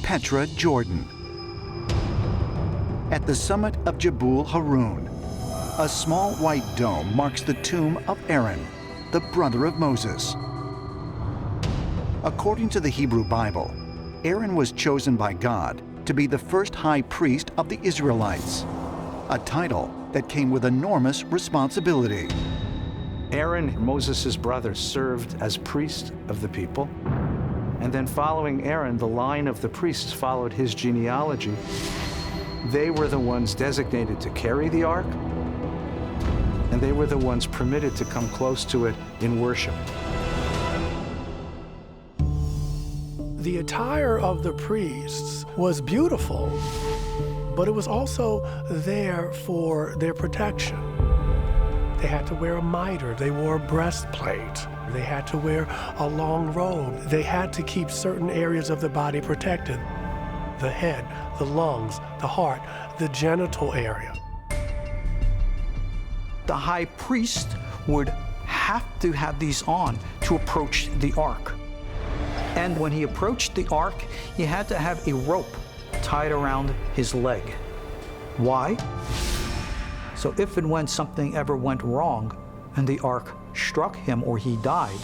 Petra, Jordan. At the summit of Jebel Haroun, a small white dome marks the tomb of Aaron, the brother of Moses. According to the Hebrew Bible, Aaron was chosen by God to be the first high priest of the Israelites, a title that came with enormous responsibility. Aaron, Moses' brother, served as priest of the people. And then following Aaron, the line of the priests followed his genealogy. They were the ones designated to carry the ark, and they were the ones permitted to come close to it in worship. The attire of the priests was beautiful, but it was also there for their protection. They had to wear a mitre, they wore a breastplate, they had to wear a long robe, they had to keep certain areas of the body protected. The head, the lungs, the heart, the genital area. The high priest would have to have these on to approach the ark. And when he approached the ark, he had to have a rope tied around his leg. Why? So if and when something ever went wrong and the ark struck him or he died,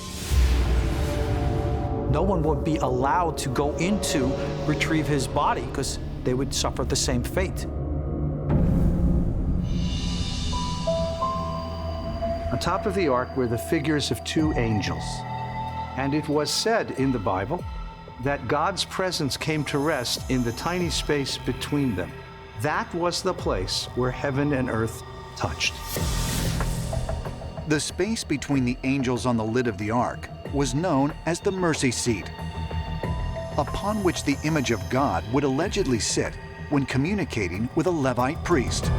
no one would be allowed to go in to retrieve his body because they would suffer the same fate. On top of the ark were the figures of two angels. And it was said in the Bible that God's presence came to rest in the tiny space between them. That was the place where heaven and earth touched. The space between the angels on the lid of the ark was known as the mercy seat, upon which the image of God would allegedly sit when communicating with a Levite priest.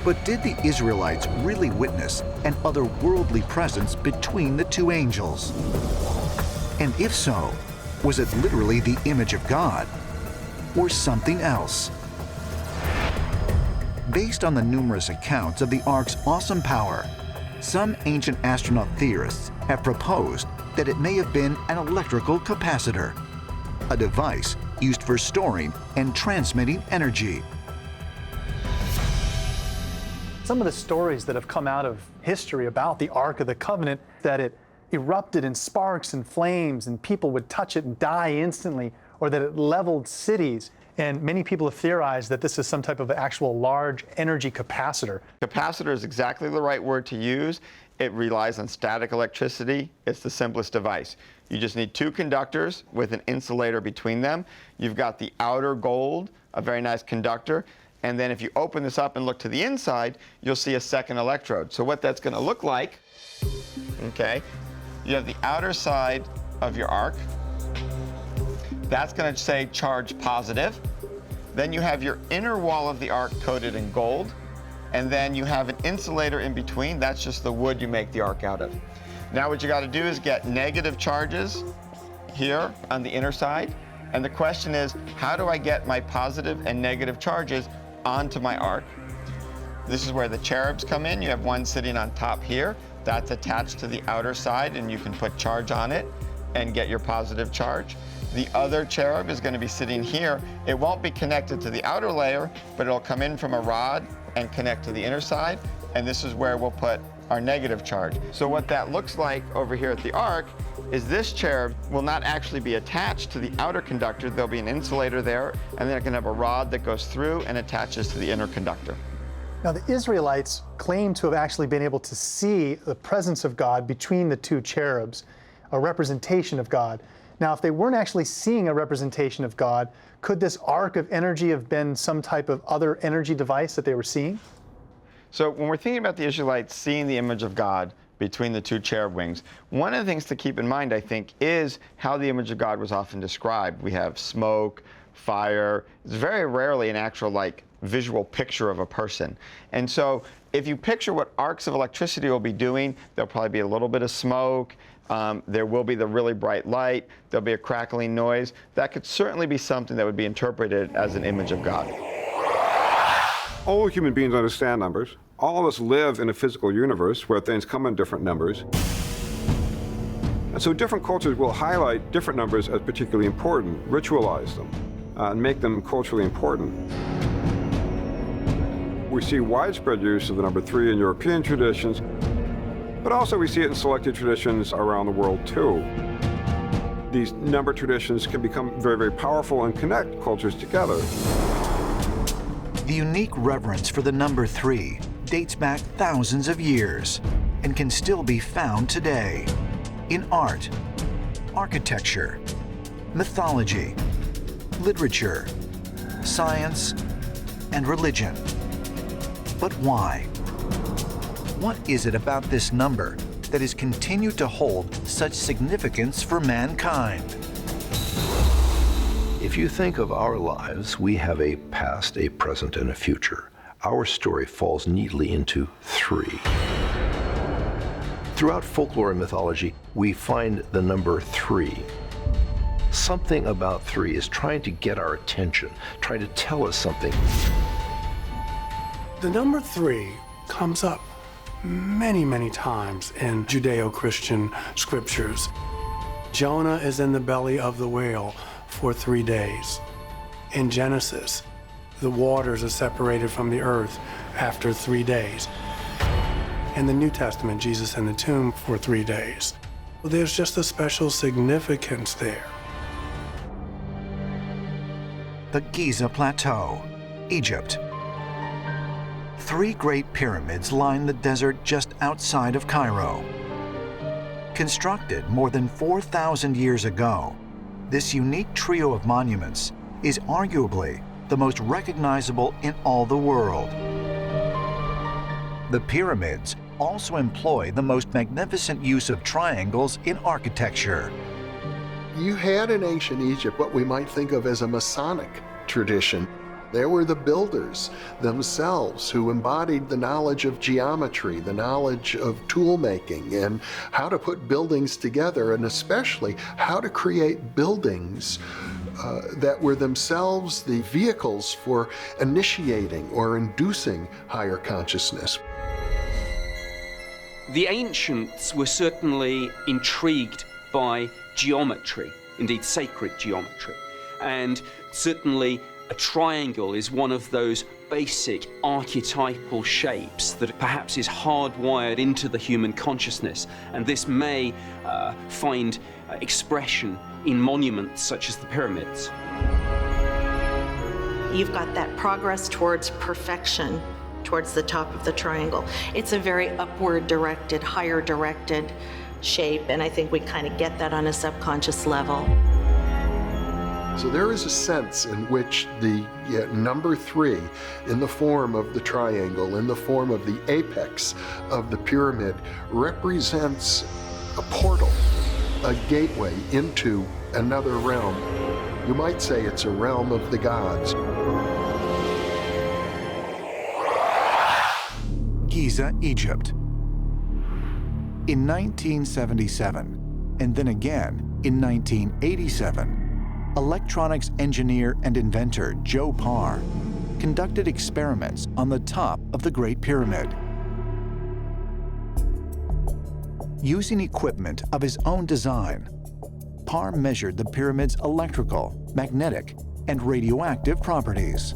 But did the Israelites really witness an otherworldly presence between the two angels? And if so, was it literally the image of God or something else? Based on the numerous accounts of the ark's awesome power, some ancient astronaut theorists have proposed that it may have been an electrical capacitor, a device used for storing and transmitting energy. Some of the stories that have come out of history about the Ark of the Covenant, that it erupted in sparks and flames and people would touch it and die instantly, or that it leveled cities. And many people have theorized that this is some type of actual large energy capacitor. Capacitor is exactly the right word to use. It relies on static electricity. It's the simplest device. You just need two conductors with an insulator between them. You've got the outer gold, a very nice conductor. And then if you open this up and look to the inside, you'll see a second electrode. So what that's going to look like, okay, you have the outer side of your arc. That's going to say charge positive. Then you have your inner wall of the arc coated in gold. And then you have an insulator in between. That's just the wood you make the arc out of. Now what you got to do is get negative charges here on the inner side. And the question is, how do I get my positive and negative charges onto my ark? This is where the cherubs come in. You have one sitting on top here. That's attached to the outer side, and you can put charge on it and get your positive charge. The other cherub is going to be sitting here. It won't be connected to the outer layer, but it'll come in from a rod and connect to the inner side. And this is where we'll put our negative charge. So what that looks like over here at the ark is this cherub will not actually be attached to the outer conductor. There'll be an insulator there, and then it can have a rod that goes through and attaches to the inner conductor. Now, the Israelites claim to have actually been able to see the presence of God between the two cherubs, a representation of God. Now, if they weren't actually seeing a representation of God, could this arc of energy have been some type of other energy device that they were seeing? So when we're thinking about the Israelites seeing the image of God between the two cherub wings, one of the things to keep in mind, I think, is how the image of God was often described. We have smoke, fire. It's very rarely an actual, like, visual picture of a person. And so if you picture what arcs of electricity will be doing, there'll probably be a little bit of smoke. There will be the really bright light. There'll be a crackling noise. That could certainly be something that would be interpreted as an image of God. All human beings understand numbers. All of us live in a physical universe where things come in different numbers. And so different cultures will highlight different numbers as particularly important, ritualize them, and make them culturally important. We see widespread use of the number 3 in European traditions, but also we see it in selected traditions around the world too. These number traditions can become very, very powerful and connect cultures together. The unique reverence for the number 3 dates back thousands of years and can still be found today in art, architecture, mythology, literature, science, and religion. But why? What is it about this number that has continued to hold such significance for mankind? If you think of our lives, we have a past, a present, and a future. Our story falls neatly into 3. Throughout folklore and mythology, we find the number 3. Something about 3 is trying to get our attention, trying to tell us something. The number 3 comes up many, many times in Judeo-Christian scriptures. Jonah is in the belly of the whale for 3 days. In Genesis, the waters are separated from the earth after 3 days. In the New Testament, Jesus in the tomb for 3 days. There's just a special significance there. The Giza Plateau, Egypt. 3 great pyramids line the desert just outside of Cairo. Constructed more than 4,000 years ago, this unique trio of monuments is arguably the most recognizable in all the world. The pyramids also employ the most magnificent use of triangles in architecture. You had in ancient Egypt what we might think of as a Masonic tradition. There were the builders themselves who embodied the knowledge of geometry, the knowledge of tool making, and how to put buildings together, and especially how to create buildings that were themselves the vehicles for initiating or inducing higher consciousness. The ancients were certainly intrigued by geometry, indeed sacred geometry, and certainly a triangle is one of those basic archetypal shapes that perhaps is hardwired into the human consciousness, and this may find expression in monuments such as the pyramids. You've got that progress towards perfection, towards the top of the triangle. It's a very upward directed, higher directed shape, and I think we kind of get that on a subconscious level. So there is a sense in which the number 3 in the form of the triangle, in the form of the apex of the pyramid, represents a portal, a gateway into another realm. You might say it's a realm of the gods. Giza, Egypt. In 1977, and then again in 1987, electronics engineer and inventor Joe Parr conducted experiments on the top of the Great Pyramid. Using equipment of his own design, Parr measured the pyramid's electrical, magnetic, and radioactive properties.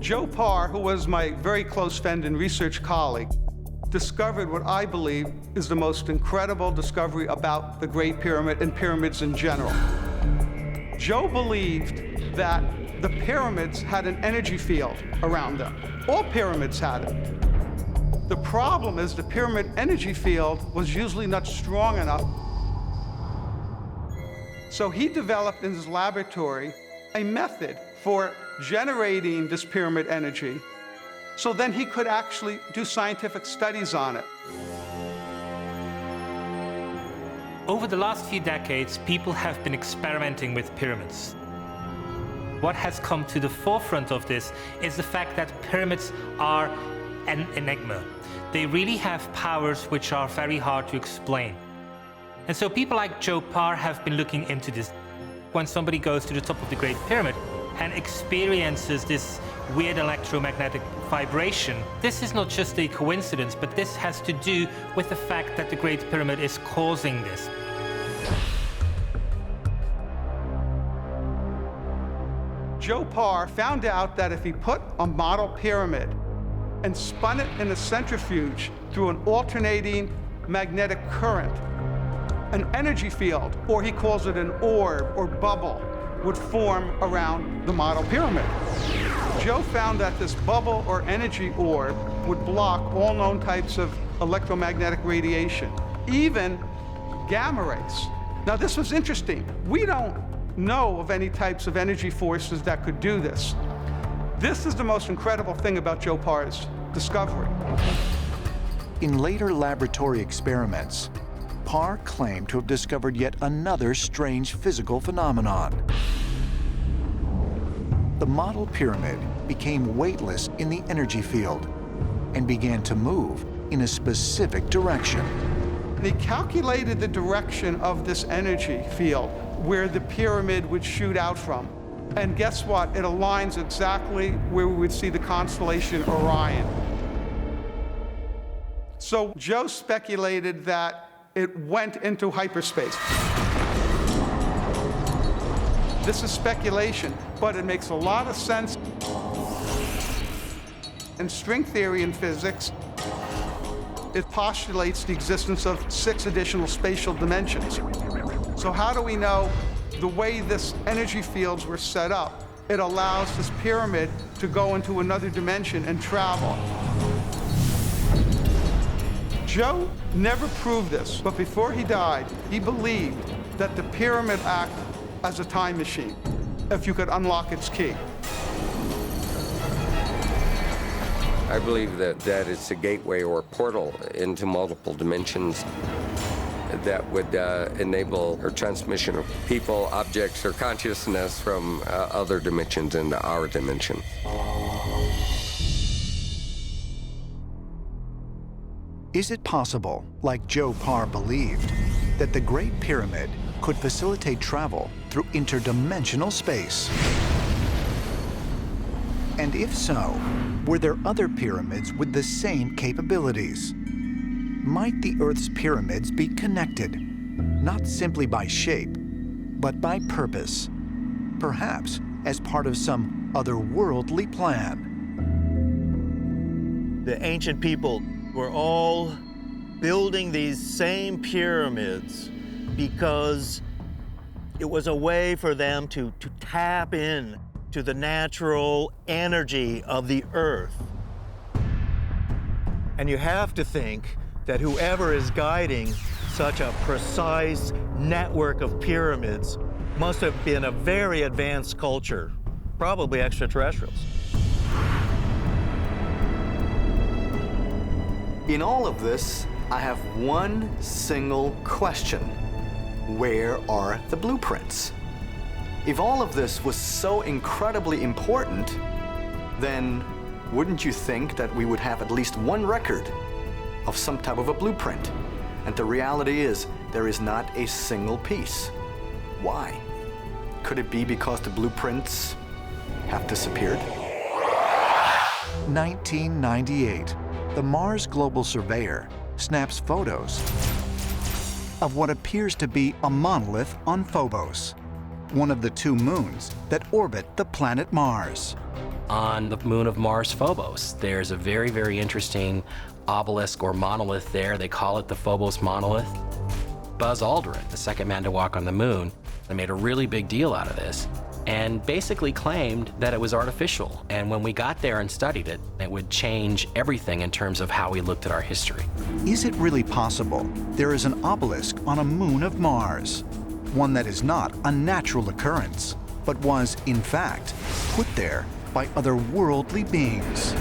Joe Parr, who was my very close friend and research colleague, discovered what I believe is the most incredible discovery about the Great Pyramid and pyramids in general. Joe believed that the pyramids had an energy field around them. All pyramids had it. The problem is the pyramid energy field was usually not strong enough. So he developed in his laboratory a method for generating this pyramid energy, so then he could actually do scientific studies on it. Over the last few decades, people have been experimenting with pyramids. What has come to the forefront of this is the fact that pyramids are an enigma. They really have powers which are very hard to explain. And so people like Joe Parr have been looking into this. When somebody goes to the top of the Great Pyramid and experiences this weird electromagnetic vibration. This is not just a coincidence, but this has to do with the fact that the Great Pyramid is causing this. Joe Parr found out that if he put a model pyramid and spun it in a centrifuge through an alternating magnetic current, an energy field, or he calls it an orb or bubble, would form around the model pyramid. Joe found that this bubble or energy orb would block all known types of electromagnetic radiation, even gamma rays. Now, this was interesting. We don't know of any types of energy forces that could do this. This is the most incredible thing about Joe Parr's discovery. In later laboratory experiments, Parr claimed to have discovered yet another strange physical phenomenon. The model pyramid became weightless in the energy field and began to move in a specific direction. And he calculated the direction of this energy field where the pyramid would shoot out from. And guess what? It aligns exactly where we would see the constellation Orion. So Joe speculated that it went into hyperspace. This is speculation, but it makes a lot of sense. In string theory and physics, it postulates the existence of 6 additional spatial dimensions. So how do we know the way this energy fields were set up? It allows this pyramid to go into another dimension and travel. Joe never proved this, but before he died, he believed that the pyramid acted as a time machine, if you could unlock its key. I believe that it's a gateway or a portal into multiple dimensions that would enable a transmission of people, objects, or consciousness from other dimensions into our dimension. Is it possible, like Joe Parr believed, that the Great Pyramid could facilitate travel through interdimensional space? And if so, were there other pyramids with the same capabilities? Might the Earth's pyramids be connected, not simply by shape, but by purpose, perhaps as part of some otherworldly plan? The ancient people were all building these same pyramids because it was a way for them to tap in to the natural energy of the Earth. And you have to think that whoever is guiding such a precise network of pyramids must have been a very advanced culture, probably extraterrestrials. In all of this, I have one single question. Where are the blueprints? If all of this was so incredibly important, then wouldn't you think that we would have at least one record of some type of a blueprint? And the reality is, there is not a single piece. Why? Could it be because the blueprints have disappeared? 1998, the Mars Global Surveyor snaps photos of what appears to be a monolith on Phobos, one of the 2 moons that orbit the planet Mars. On the moon of Mars, Phobos, there's a very, very interesting obelisk or monolith there. They call it the Phobos monolith. Buzz Aldrin, the second man to walk on the moon, they made a really big deal out of this and basically claimed that it was artificial. And when we got there and studied it, it would change everything in terms of how we looked at our history. Is it really possible there is an obelisk on a moon of Mars? One that is not a natural occurrence, but was, in fact, put there by otherworldly beings.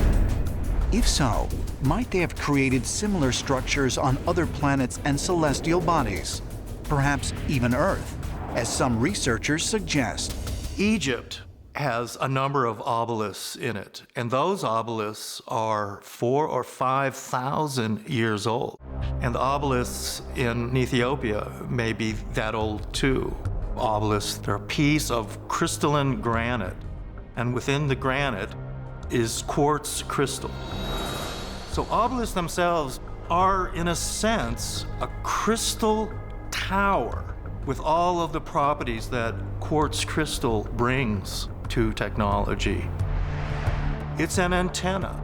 If so, might they have created similar structures on other planets and celestial bodies, perhaps even Earth, as some researchers suggest? Egypt has a number of obelisks in it, and those obelisks are 4,000 or 5,000 years old. And the obelisks in Ethiopia may be that old too. Obelisks, they're a piece of crystalline granite and within the granite is quartz crystal. So obelisks themselves are, in a sense, a crystal tower with all of the properties that quartz crystal brings to technology. It's an antenna,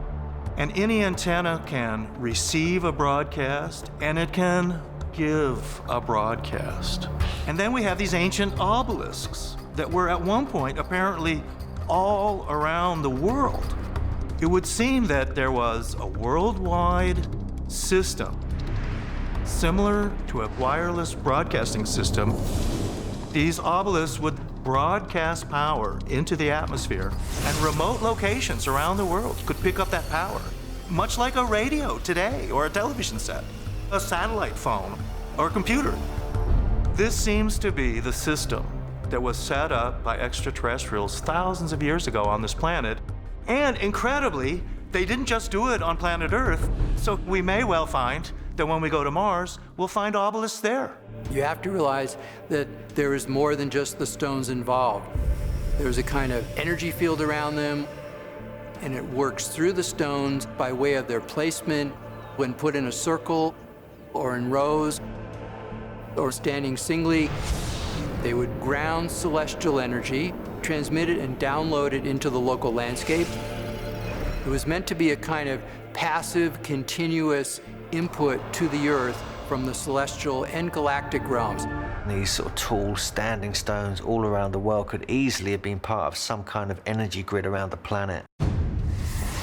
and any antenna can receive a broadcast, and it can give a broadcast. And then we have these ancient obelisks that were at one point apparently all around the world. It would seem that there was a worldwide system similar to a wireless broadcasting system. These obelisks would broadcast power into the atmosphere, and remote locations around the world could pick up that power, much like a radio today or a television set, a satellite phone, or a computer. This seems to be the system that was set up by extraterrestrials thousands of years ago on this planet. And incredibly, they didn't just do it on planet Earth, so we may well find that when we go to Mars, we'll find obelisks there. You have to realize that there is more than just the stones involved. There's a kind of energy field around them, and it works through the stones by way of their placement when put in a circle or in rows or standing singly. They would ground celestial energy, transmit it and download it into the local landscape. It was meant to be a kind of passive, continuous input to the Earth from the celestial and galactic realms. These sort of tall standing stones all around the world could easily have been part of some kind of energy grid around the planet,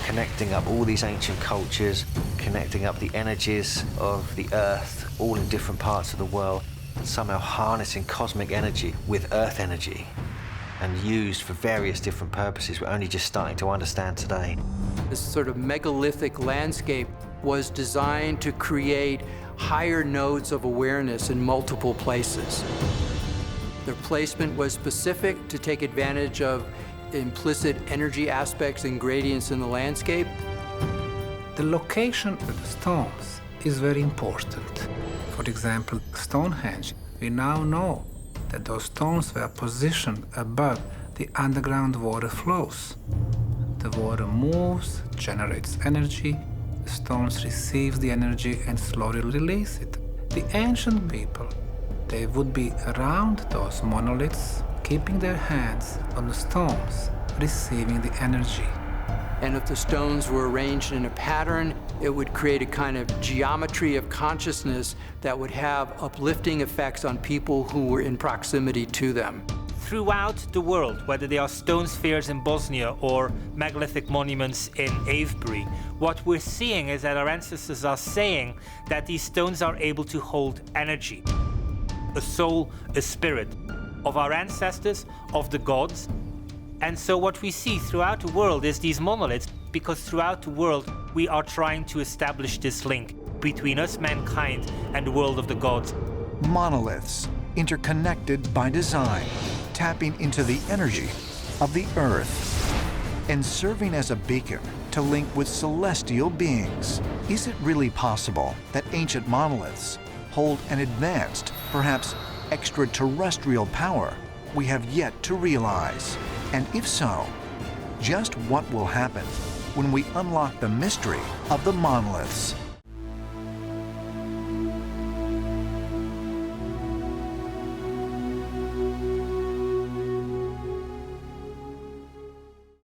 connecting up all these ancient cultures, connecting up the energies of the Earth, all in different parts of the world, and somehow harnessing cosmic energy with Earth energy and used for various different purposes we're only just starting to understand today. This sort of megalithic landscape was designed to create higher nodes of awareness in multiple places. Their placement was specific to take advantage of implicit energy aspects and gradients in the landscape. The location of the stones is very important. For example, Stonehenge, we now know that those stones were positioned above the underground water flows. The water moves, generates energy, the stones receive the energy and slowly release it. The ancient people, they would be around those monoliths, keeping their hands on the stones, receiving the energy. And if the stones were arranged in a pattern, it would create a kind of geometry of consciousness that would have uplifting effects on people who were in proximity to them. Throughout the world, whether they are stone spheres in Bosnia or megalithic monuments in Avebury, what we're seeing is that our ancestors are saying that these stones are able to hold energy, a soul, a spirit of our ancestors, of the gods. And so what we see throughout the world is these monoliths, because throughout the world we are trying to establish this link between us, mankind, and the world of the gods. Monoliths, interconnected by design, tapping into the energy of the Earth and serving as a beacon to link with celestial beings. Is it really possible that ancient monoliths hold an advanced, perhaps extraterrestrial power we have yet to realize? And if so, just what will happen when we unlock the mystery of the monoliths?